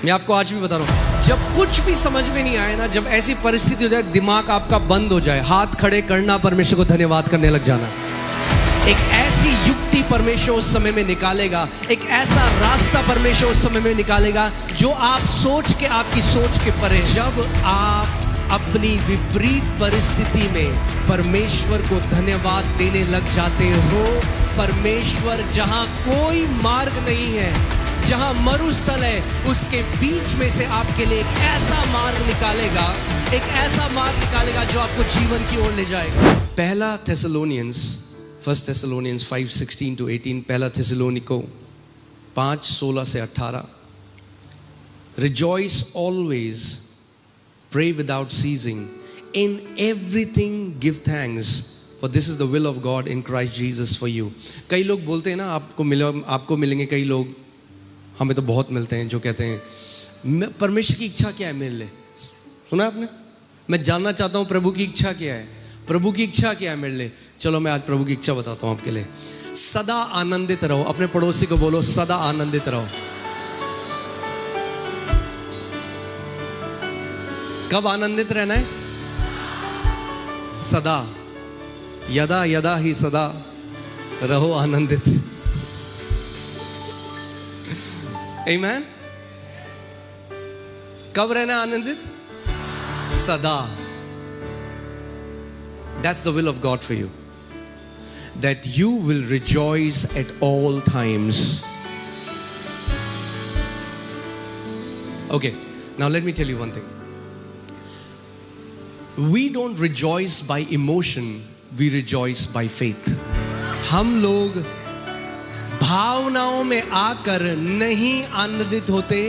मैं आपको आज भी बता रहा हूं, जब कुछ भी समझ में नहीं आए ना, जब ऐसी परिस्थिति हो जाए, दिमाग आपका बंद हो जाए, हाथ खड़े करना, परमेश्वर को धन्यवाद करने लग जाना। एक ऐसी युक्ति परमेश्वर उस समय में निकालेगा, एक ऐसा रास्ता परमेश्वर उस समय में निकालेगा जो आप सोच के, आपकी सोच के परे। जब आप अपनी विपरीत परिस्थिति में परमेश्वर को धन्यवाद देने लग जाते हो, परमेश्वर जहां कोई मार्ग नहीं है, जहां मरुस्थल है, उसके बीच में से आपके लिए एक ऐसा मार्ग निकालेगा, एक ऐसा मार्ग निकालेगा जो आपको जीवन की ओर ले जाएगा। पहला थेसलोनियंस 1 Thessalonians 5:16-18, पहला थेसलोनिको 5:16 से 18। Rejoice always, pray without ceasing, in everything give thanks, for this is the will of God in Christ Jesus for you। कई लोग बोलते हैं ना, आपको मिलेंगे कई लोग, हमें तो बहुत मिलते हैं, जो कहते हैं परमेश्वर की इच्छा क्या है मेरे लिए। सुना आपने? मैं जानना चाहता हूं प्रभु की इच्छा क्या है, प्रभु की इच्छा क्या है मेरे लिए। चलो मैं आज प्रभु की इच्छा बताता हूं आपके लिए। सदा आनंदित रहो। अपने पड़ोसी को बोलो, सदा आनंदित रहो। कब आनंदित रहना है? सदा। यदा यदा ही सदा रहो आनंदित। आमीन। कब रहना आनंदित? सदा। That's the will of God for you, that you will rejoice at all times. Okay, now let me tell you one thing. We don't rejoice by emotion, we rejoice by faith. हम लोग भावनाओं में आकर नहीं आनंदित होते,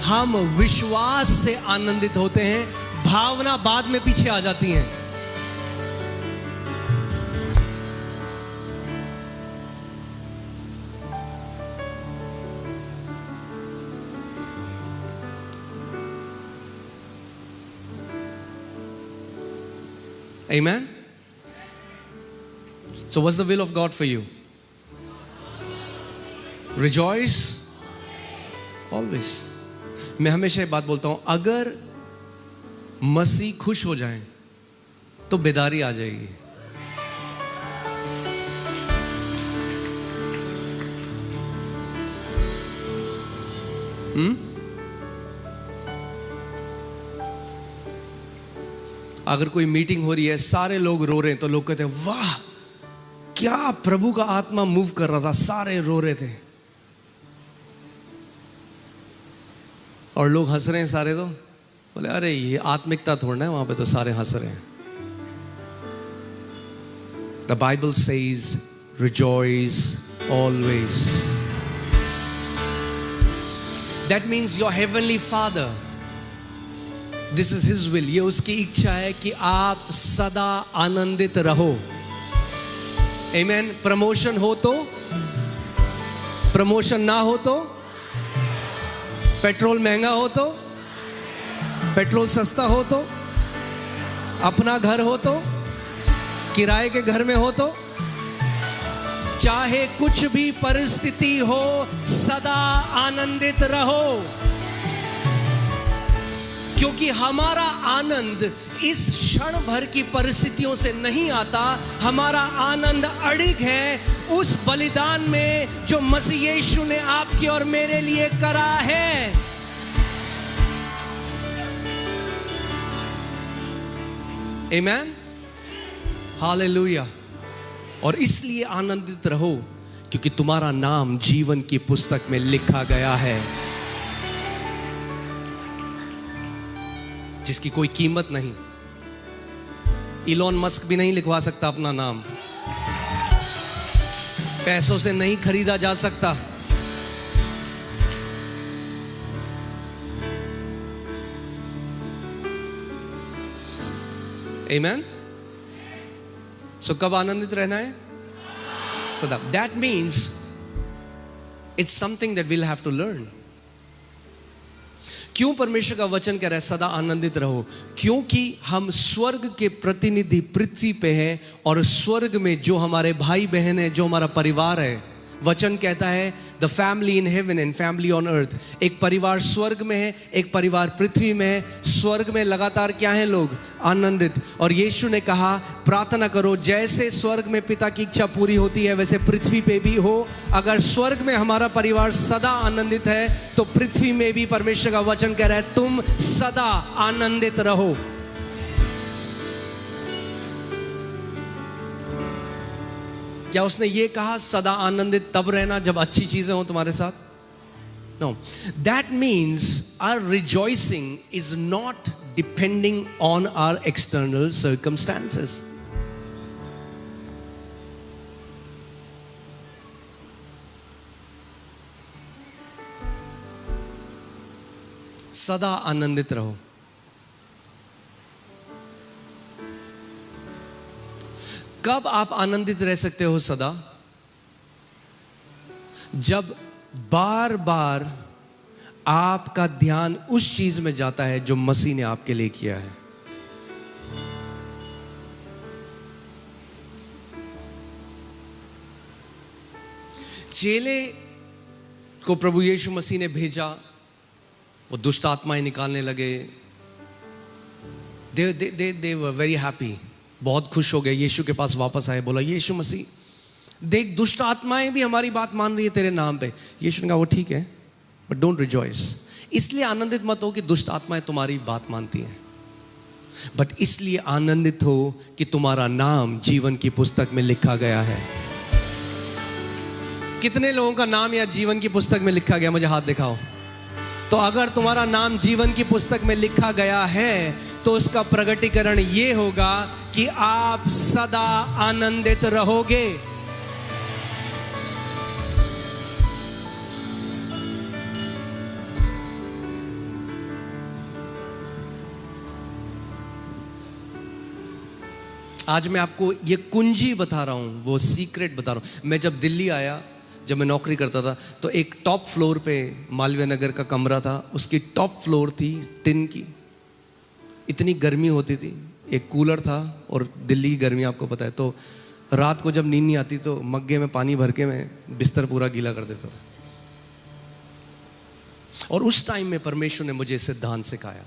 हम विश्वास से आनंदित होते हैं। भावना बाद में पीछे आ जाती हैं। Amen? So what's the will of God for you? Rejoice always. मैं हमेशा ये बात बोलता हूं, अगर मसीह खुश हो जाए तो बेदारी आ जाएगी। अगर कोई मीटिंग हो रही है, सारे लोग रो रहे हैं, तो लोग कहते हैं वाह क्या प्रभु का आत्मा मूव कर रहा था, सारे रो रहे थे। और लोग हंस रहे हैं सारे, तो बोले अरे ये आत्मिकता थोड़ा है, वहां पे तो सारे हंस रहे हैं। The Bible says rejoice always. That means your heavenly father, this is his will. ये उसकी इच्छा है कि आप सदा आनंदित रहो। आमीन। प्रमोशन हो तो, प्रमोशन ना हो तो, पेट्रोल महंगा हो तो, पेट्रोल सस्ता हो तो, अपना घर हो तो, किराए के घर में हो तो, चाहे कुछ भी परिस्थिति हो, सदा आनंदित रहो। क्योंकि हमारा आनंद इस क्षण भर की परिस्थितियों से नहीं आता, हमारा आनंद अड़िग है उस बलिदान में जो मसीह यीशु ने आपकी और मेरे लिए करा है। आमीन। हालेलुया। और इसलिए आनंदित रहो क्योंकि तुम्हारा नाम जीवन की पुस्तक में लिखा गया है, जिसकी कोई कीमत नहीं। इलॉन मस्क भी नहीं लिखवा सकता अपना नाम, पैसों से नहीं खरीदा जा सकता। आमीन। सो कब आनंदित रहना है? सदा। That means it's something that we'll have to learn. क्यों परमेश्वर का वचन कह रहा है सदा आनंदित रहो? क्योंकि हम स्वर्ग के प्रतिनिधि पृथ्वी पे हैं, और स्वर्ग में जो हमारे भाई बहन है, जो हमारा परिवार है, वचन कहता है the family in heaven and family on earth. एक परिवार स्वर्ग में है, एक परिवार पृथ्वी में है। स्वर्ग में लगातार क्या है लोग? आनंदित। और यीशु ने कहा प्रार्थना करो जैसे स्वर्ग में पिता की इच्छा पूरी होती है वैसे पृथ्वी पे भी हो। अगर स्वर्ग में हमारा परिवार सदा आनंदित है तो पृथ्वी में भी परमेश्वर का वचन कह रहा है तुम सदा आनंदित रहो। क्या उसने ये कहा सदा आनंदित तब रहना जब अच्छी चीजें हो तुम्हारे साथ? No. That means our rejoicing is not depending on our external circumstances. सदा आनंदित रहो। कब आप आनंदित रह सकते हो सदा? जब बार बार आपका ध्यान उस चीज में जाता है जो मसीह ने आपके लिए किया है। चेले को प्रभु यीशु मसीह ने भेजा, वो दुष्ट आत्माएं निकालने लगे। they were very happy, बहुत खुश हो गए। यीशु के पास वापस आए, बोला यीशु मसीह देख दुष्ट आत्माएं भी हमारी बात मान रही है तेरे नाम पे। यीशु ने कहा वो ठीक है बट डोंट रिजॉइस। इसलिए आनंदित मत हो कि दुष्ट आत्माएं तुम्हारी बात मानती हैं, बट इसलिए आनंदित हो कि तुम्हारा नाम जीवन की पुस्तक में लिखा गया है। कितने लोगों का नाम या जीवन की पुस्तक में लिखा गया? मुझे हाथ दिखाओ। तो अगर तुम्हारा नाम जीवन की पुस्तक में लिखा गया है तो उसका प्रगटीकरण ये होगा कि आप सदा आनंदित रहोगे। आज मैं आपको ये कुंजी बता रहा हूं, वो सीक्रेट बता रहा हूं। मैं जब दिल्ली आया, जब मैं नौकरी करता था, तो एक टॉप फ्लोर पे मालवीय नगर का कमरा था, उसकी टॉप फ्लोर थी टिन की। इतनी गर्मी होती थी, एक कूलर था, और दिल्ली की गर्मी आपको पता है। तो रात को जब नींद नहीं आती तो मग्गे में पानी भर के मैं बिस्तर पूरा गीला कर देता था। और उस टाइम में परमेश्वर ने मुझे सिद्धांत सिखाया।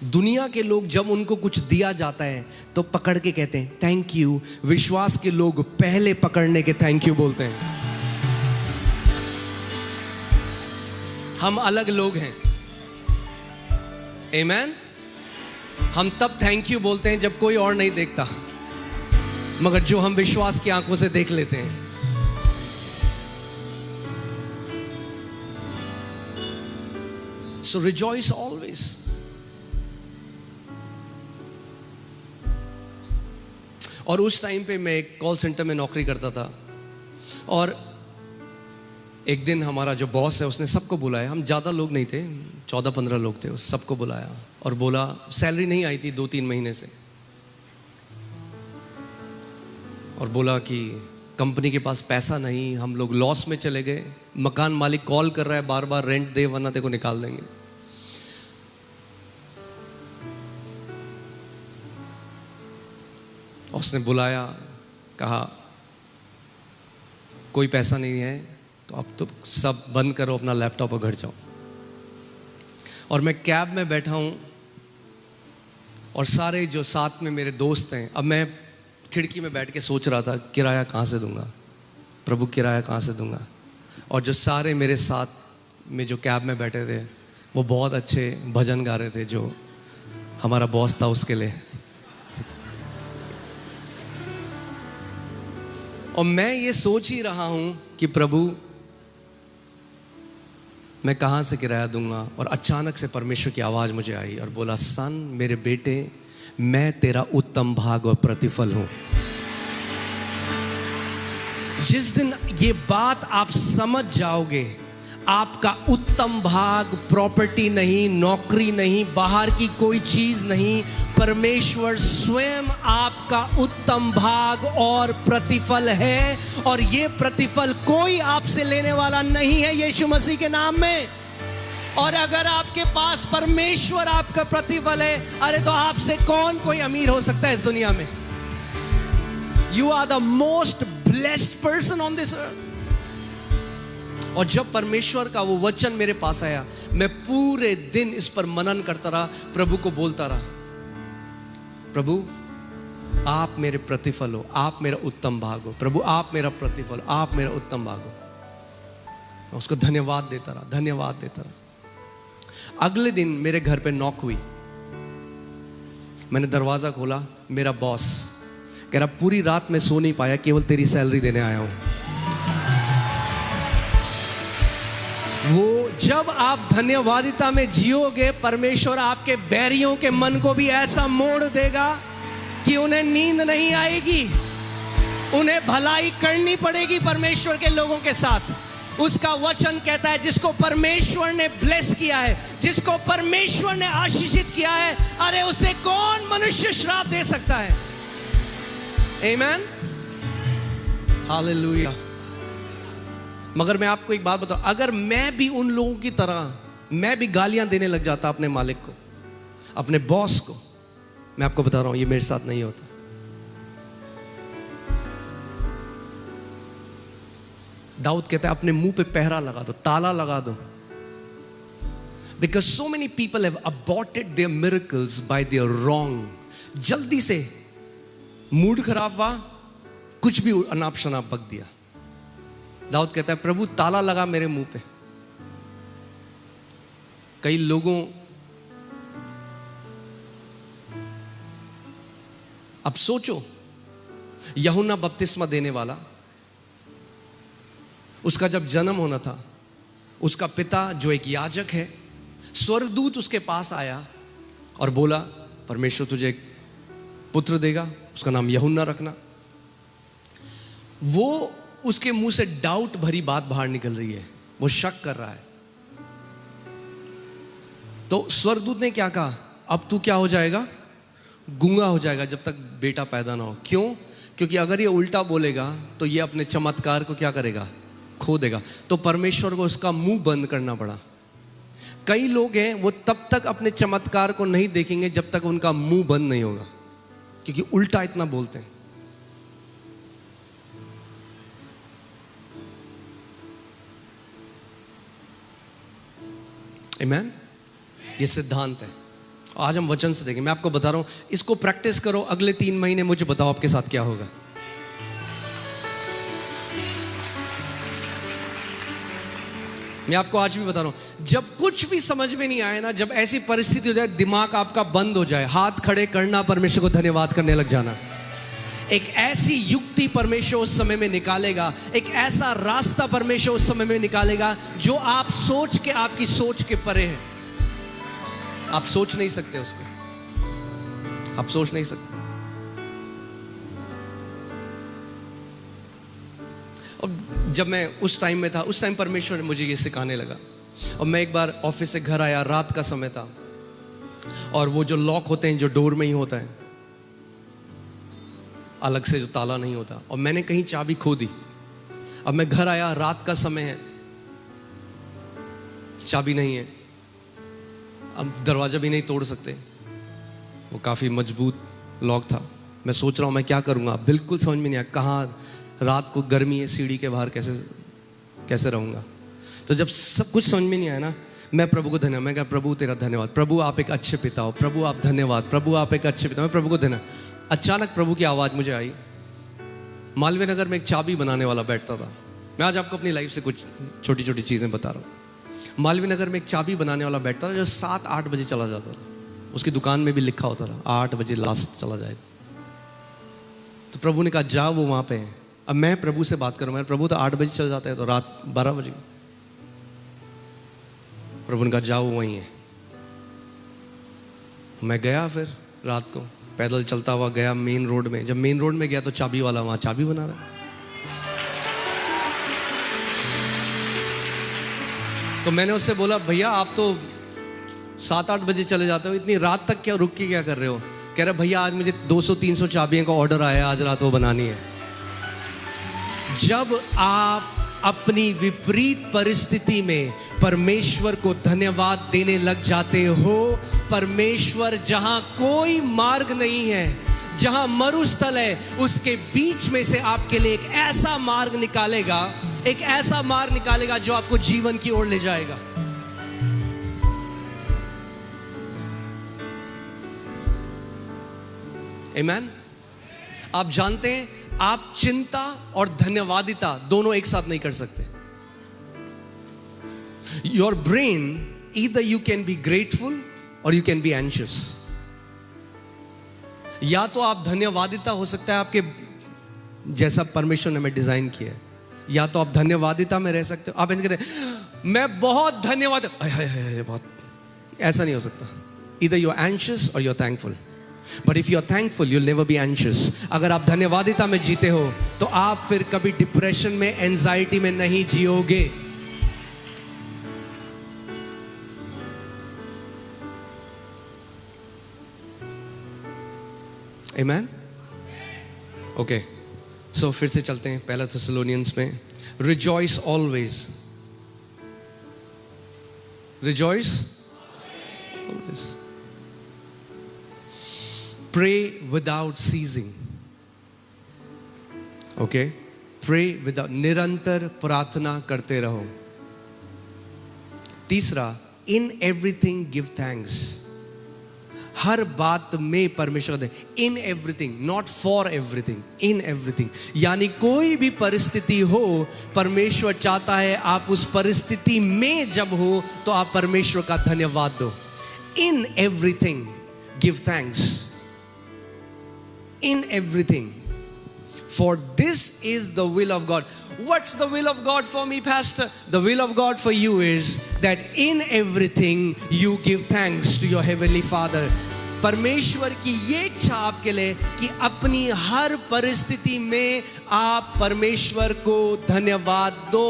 दुनिया के लोग जब उनको कुछ दिया जाता है तो पकड़ के कहते हैं थैंक यू। विश्वास के लोग पहले पकड़ने के थैंक यू बोलते हैं। हम अलग लोग हैं। आमीन। हम तब थैंक यू बोलते हैं जब कोई और नहीं देखता, मगर जो हम विश्वास की आंखों से देख लेते हैं। So rejoice always. और उस टाइम पे मैं एक कॉल सेंटर में नौकरी करता था, और एक दिन हमारा जो बॉस है उसने सबको बुलाया। हम ज़्यादा लोग नहीं थे, 14-15 लोग थे। उस सबको बुलाया और बोला, सैलरी नहीं आई थी 2-3 महीने से, और बोला कि कंपनी के पास पैसा नहीं, हम लोग लॉस में चले गए। मकान मालिक कॉल कर रहा है बार बार, रेंट दे वरना तेरे को निकाल देंगे। उसने बुलाया, कहा कोई पैसा नहीं है तो अब तो सब बंद करो, अपना लैपटॉप और घर जाओ। और मैं कैब में बैठा हूं, और सारे जो साथ में मेरे दोस्त हैं, अब मैं खिड़की में बैठ के सोच रहा था किराया कहाँ से दूंगा, प्रभु किराया कहाँ से दूंगा। और जो सारे मेरे साथ में जो कैब में बैठे थे वो बहुत अच्छे भजन गा रहे थे, जो हमारा बॉस था उसके लिए। और मैं ये सोच ही रहा हूं कि प्रभु मैं कहां से किराया दूंगा। और अचानक से परमेश्वर की आवाज मुझे आई और बोला, सन मेरे बेटे, मैं तेरा उत्तम भाग और प्रतिफल हूं। जिस दिन ये बात आप समझ जाओगे, आपका उत्तम भाग प्रॉपर्टी नहीं, नौकरी नहीं, बाहर की कोई चीज नहीं, परमेश्वर स्वयं आपका उत्तम भाग और प्रतिफल है। और ये प्रतिफल कोई आपसे लेने वाला नहीं है यीशु मसीह के नाम में। और अगर आपके पास परमेश्वर आपका प्रतिफल है, अरे तो आपसे कौन कोई अमीर हो सकता है इस दुनिया में? You are the most blessed person on this earth. और जब परमेश्वर का वो वचन मेरे पास आया, मैं पूरे दिन इस पर मनन करता रहा, प्रभु को बोलता रहा, प्रभु आप मेरे प्रतिफल हो, आप मेरा उत्तम भाग हो, प्रभु आप मेरा प्रतिफल, आप मेरा उत्तम भाग हो। मैं उसको धन्यवाद देता रहा, धन्यवाद देता रहा। अगले दिन मेरे घर पे नॉक हुई। मैंने दरवाजा खोला, मेरा बॉस कह रहा पूरी रात में सो नहीं पाया, केवल तेरी सैलरी देने आया हूं। वो जब आप धन्यवादिता में जियोगे, परमेश्वर आपके बैरियों के मन को भी ऐसा मोड़ देगा कि उन्हें नींद नहीं आएगी, उन्हें भलाई करनी पड़ेगी परमेश्वर के लोगों के साथ। उसका वचन कहता है जिसको परमेश्वर ने ब्लेस किया है, जिसको परमेश्वर ने आशीषित किया है, अरे उसे कौन मनुष्य श्राप दे सकता है? आमेन, हालेलुया। मगर मैं आपको एक बात बताऊं, अगर मैं भी उन लोगों की तरह मैं भी गालियां देने लग जाता अपने मालिक को, अपने बॉस को, मैं आपको बता रहा हूं ये मेरे साथ नहीं होता। दाऊद कहता है अपने मुंह पे पहरा लगा दो, ताला लगा दो। Because so many people have aborted their miracles by their wrong. जल्दी से मूड खराब हुआ, कुछ भी अनाप शनाप बक दिया। दाऊद कहता है प्रभु ताला लगा मेरे मुंह पे। कई लोगों, अब सोचो, यूहन्ना बपतिस्मा देने वाला, उसका जब जन्म होना था, उसका पिता जो एक याजक है, स्वर्गदूत उसके पास आया और बोला परमेश्वर तुझे एक पुत्र देगा, उसका नाम यूहन्ना रखना। वो उसके मुंह से डाउट भरी बात बाहर निकल रही है, वो शक कर रहा है। तो स्वर्गदूत ने क्या कहा, अब तू क्या हो जाएगा, गूंगा हो जाएगा जब तक बेटा पैदा ना हो। क्यों? क्योंकि अगर ये उल्टा बोलेगा तो ये अपने चमत्कार को क्या करेगा, खो देगा। तो परमेश्वर को उसका मुंह बंद करना पड़ा। कई लोग हैं वो तब तक अपने चमत्कार को नहीं देखेंगे जब तक उनका मुंह बंद नहीं होगा, क्योंकि उल्टा इतना बोलते हैं। आमेन, ये सिद्धांत है। आज हम वचन से देखें। मैं आपको बता रहा हूं, इसको प्रैक्टिस करो, अगले 3 महीने मुझे बताओ आपके साथ क्या होगा। मैं आपको आज भी बता रहा हूं, जब कुछ भी समझ में नहीं आए ना, जब ऐसी परिस्थिति हो जाए, दिमाग आपका बंद हो जाए, हाथ खड़े करना, परमेश्वर को धन्यवाद करने लग जाना। एक ऐसी युक्ति परमेश्वर उस समय में निकालेगा, एक ऐसा रास्ता परमेश्वर उस समय में निकालेगा जो आप सोच के, आपकी सोच के परे है। आप सोच नहीं सकते उसको, आप सोच नहीं सकते। और जब मैं उस टाइम में था, उस टाइम परमेश्वर ने मुझे ये सिखाने लगा। और मैं एक बार ऑफिस से घर आया, रात का समय था, और वो जो लॉक होते हैं जो डोर में ही होता है, अलग से जो ताला नहीं होता, और मैंने कहीं चाबी खो दी। अब मैं घर आया, रात का समय है, चाबी नहीं है, अब दरवाजा भी नहीं तोड़ सकते, वो काफ़ी मजबूत लॉक था। मैं सोच रहा हूँ मैं क्या करूँगा, बिल्कुल समझ में नहीं आया, कहाँ रात को गर्मी है, सीढ़ी के बाहर कैसे रहूँगा। तो जब सब कुछ समझ में नहीं आया ना, मैं प्रभु को धन्यवाद, मैं कहा प्रभु तेरा धन्यवाद, प्रभु आप एक अच्छे पिता हो, प्रभु आप धन्यवाद, प्रभु आप एक अच्छे पिता, मैं प्रभु को धन्यवाद। अचानक प्रभु की आवाज़ मुझे आई। मालवीय नगर में एक चाबी बनाने वाला बैठता था। मैं आज आपको अपनी लाइफ से कुछ छोटी छोटी चीज़ें बता रहा हूँ। मालवीय नगर में एक चाबी बनाने वाला बैठता था जो 7-8 बजे चला जाता था। उसकी दुकान में भी लिखा होता था 8 बजे लास्ट चला जाएगा। तो प्रभु ने कहा जाओ, वो वहाँ पे है। अब मैं प्रभु से बात करूँ, मैं प्रभु तो 8 बजे चल जाता है, तो रात 12 बजे। प्रभु ने कहा जाओ, वहीं है। मैं गया, फिर रात को पैदल चलता हुआ गया मेन रोड में। जब मेन रोड में गया तो चाबी वाला वहां चाबी बना रहा है। तो मैंने उससे बोला भैया आप तो 7-8 बजे चले जाते हो, इतनी रात तक क्या रुक के क्या कर रहे हो? कह रहे भैया आज मुझे 200-300 चाबियों का ऑर्डर आया, आज रात वो बनानी है। जब आप अपनी विपरीत परिस्थिति में परमेश्वर को धन्यवाद देने लग जाते हो, परमेश्वर जहां कोई मार्ग नहीं है, जहां मरुस्थल है उसके बीच में से आपके लिए एक ऐसा मार्ग निकालेगा, एक ऐसा मार्ग निकालेगा जो आपको जीवन की ओर ले जाएगा। आमीन। आप जानते हैं आप चिंता और धन्यवादिता दोनों एक साथ नहीं कर सकते। Your brain either you can be grateful और यू कैन बी एंशियस। या तो आप धन्यवादिता हो सकता है आपके जैसा परमेश्वर ने हमें डिजाइन किया है, या तो आप धन्यवादिता में रह सकते हो। आप ऐसे कहते मैं बहुत धन्यवाद, बहुत, ऐसा नहीं हो सकता। ईदर यू आर एंशियस और you are thankful. But if you are thankful you will never be anxious. अगर आप धन्यवादिता में जीते हो तो आप फिर कभी डिप्रेशन में, एंजाइटी में नहीं जियोगे। आमीन। ओके, सो फिर से चलते हैं पहला थेसलोनियंस में। Rejoice always, rejoice always, pray without ceasing. Okay, pray without, निरंतर प्रार्थना करते रहो। तीसरा, इन एवरीथिंग गिव थैंक्स। हर बात में परमेश्वर दे। In everything, not for everything, in everything. यानी कोई भी परिस्थिति हो, परमेश्वर चाहता है आप उस परिस्थिति में जब हो तो आप परमेश्वर का धन्यवाद दो। इन everything give thanks. In everything, for this is the will of God. What's the will of God for me, Pastor? The will of God for you is that in everything you give thanks to your heavenly Father. परमेश्वर की ये इच्छा आपके लिए कि अपनी हर परिस्थिति में आप परमेश्वर को धन्यवाद दो।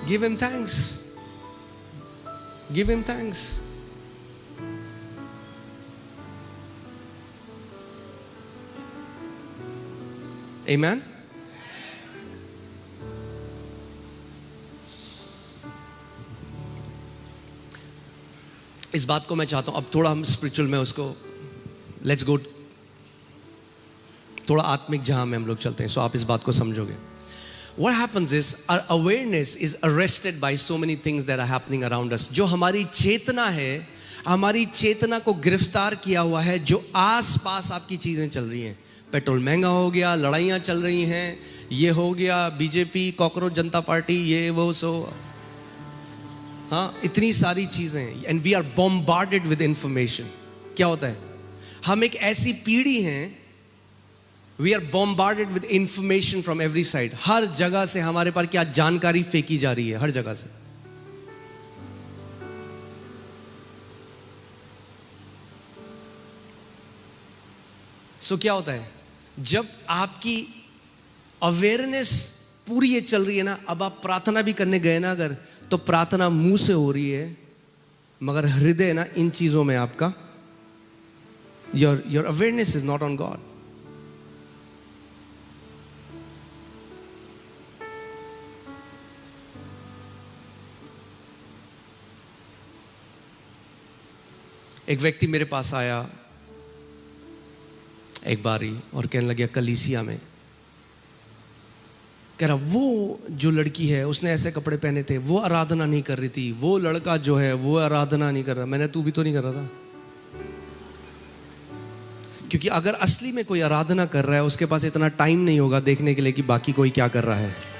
Give him thanks. Give him thanks. Amen. इस बात को मैं चाहता हूं अब थोड़ा हम स्पिरिचुअल में उसको, लेट्स गो थोड़ा आत्मिक जहां में हम लोग चलते हैं। सो आप इस बात को समझोगे। What happens is our awareness is arrested by so many things that are happening around us. जो हमारी चेतना है, हमारी चेतना को गिरफ्तार किया हुआ है जो आस पास आपकी चीजें चल रही हैं। पेट्रोल महंगा हो गया, लड़ाइयाँ चल रही हैं, ये हो गया, बीजेपी, कॉकरोच जनता पार्टी, ये वो सो, हाँ, इतनी सारी चीज़ें। And we are bombarded with information. क्या होता है, हम एक ऐसी पीढ़ी हैं, we are bombarded with information from every side. हर जगह से हमारे पास क्या जानकारी फेंकी जा रही है, हर जगह से। सो क्या होता है, जब आपकी अवेयरनेस पूरी ये चल रही है ना, अब आप प्रार्थना भी करने गए ना अगर, तो प्रार्थना मुंह से हो रही है मगर हृदय ना इन चीजों में आपका, your awareness is not on God. एक व्यक्ति मेरे पास आया एक बारी और कहने लगे कलीसिया में, कह रहा वो जो लड़की है उसने ऐसे कपड़े पहने थे, वो आराधना नहीं कर रही थी, वो लड़का जो है वो आराधना नहीं कर रहा। मैंने, तू भी तो नहीं कर रहा था। क्योंकि अगर असली में कोई आराधना कर रहा है उसके पास इतना टाइम नहीं होगा देखने के लिए कि बाकी कोई क्या कर रहा है।